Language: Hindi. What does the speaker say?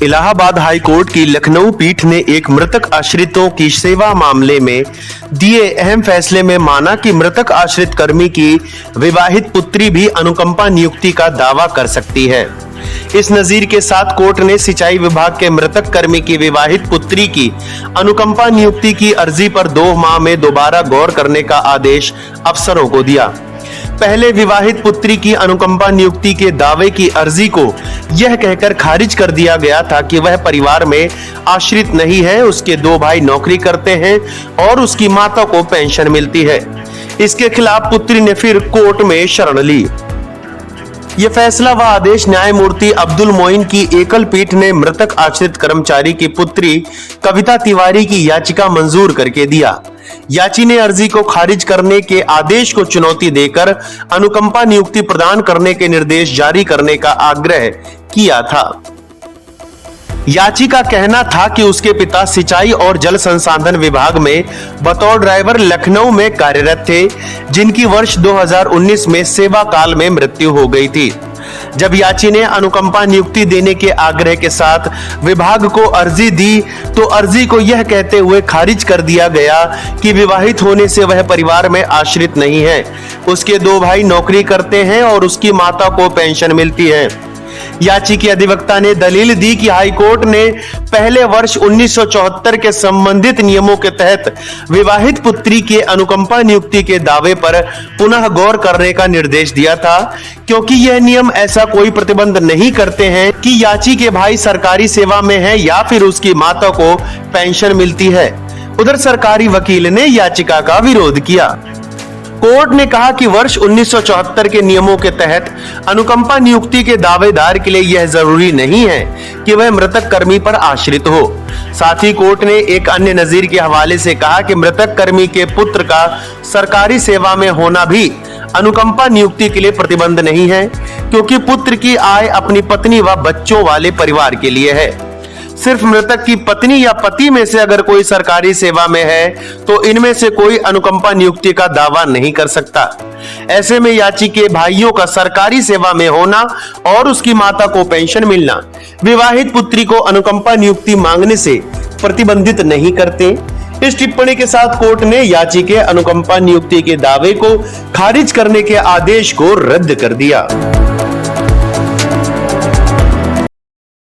इलाहाबाद हाई कोर्ट की लखनऊ पीठ ने एक मृतक आश्रितों की सेवा मामले में दिए अहम फैसले में माना कि मृतक आश्रित कर्मी की विवाहित पुत्री भी अनुकंपा नियुक्ति का दावा कर सकती है। इस नजीर के साथ कोर्ट ने सिंचाई विभाग के मृतक कर्मी की विवाहित पुत्री की अनुकंपा नियुक्ति की अर्जी पर 2 माह में दोबारा गौर करने का आदेश अफसरों को दिया। पहले विवाहित पुत्री की अनुकंपा नियुक्ति के दावे की अर्जी को यह कहकर खारिज कर दिया गया था कि वह परिवार में आश्रित नहीं है, उसके 2 भाई नौकरी करते हैं और उसकी माता को पेंशन मिलती है। इसके खिलाफ पुत्री ने फिर कोर्ट में शरण ली। यह फैसला व आदेश न्यायमूर्ति अब्दुल मोइन की एकल पीठ ने मृतक आश्रित कर्मचारी की पुत्री कविता तिवारी की याचिका मंजूर करके दिया। याची ने अर्जी को खारिज करने के आदेश को चुनौती देकर अनुकंपा नियुक्ति प्रदान करने के निर्देश जारी करने का आग्रह किया था। याची का कहना था कि उसके पिता सिंचाई और जल संसाधन विभाग में बतौर ड्राइवर लखनऊ में कार्यरत थे, जिनकी वर्ष 2019 में सेवा काल में मृत्यु हो गई थी। जब याची ने अनुकंपा नियुक्ति देने के आग्रह के साथ विभाग को अर्जी दी तो अर्जी को यह कहते हुए खारिज कर दिया गया कि विवाहित होने से वह परिवार में आश्रित नहीं है, उसके 2 भाई नौकरी करते हैं और उसकी माता को पेंशन मिलती है। याची के अधिवक्ता ने दलील दी कि हाईकोर्ट ने पहले वर्ष 1974 के संबंधित नियमों के तहत विवाहित पुत्री के अनुकंपा नियुक्ति के दावे पर पुनः गौर करने का निर्देश दिया था, क्योंकि यह नियम ऐसा कोई प्रतिबंध नहीं करते हैं कि याची के भाई सरकारी सेवा में है या फिर उसकी माता को पेंशन मिलती है। उधर सरकारी वकील ने याचिका का विरोध किया। कोर्ट ने कहा कि वर्ष 1974 के नियमों के तहत अनुकंपा नियुक्ति के दावेदार के लिए यह जरूरी नहीं है कि वह मृतक कर्मी पर आश्रित हो। साथ ही कोर्ट ने एक अन्य नजीर के हवाले से कहा कि मृतक कर्मी के पुत्र का सरकारी सेवा में होना भी अनुकंपा नियुक्ति के लिए प्रतिबंध नहीं है, क्योंकि पुत्र की आय अपनी पत्नी व बच्चों वाले परिवार के लिए है। सिर्फ मृतक की पत्नी या पति में से अगर कोई सरकारी सेवा में है तो इनमें से कोई अनुकंपा नियुक्ति का दावा नहीं कर सकता। ऐसे में याची के भाइयों का सरकारी सेवा में होना और उसकी माता को पेंशन मिलना विवाहित पुत्री को अनुकंपा नियुक्ति मांगने से प्रतिबंधित नहीं करते। इस टिप्पणी के साथ कोर्ट ने याची के अनुकंपा नियुक्ति के दावे को खारिज करने के आदेश को रद्द कर दिया।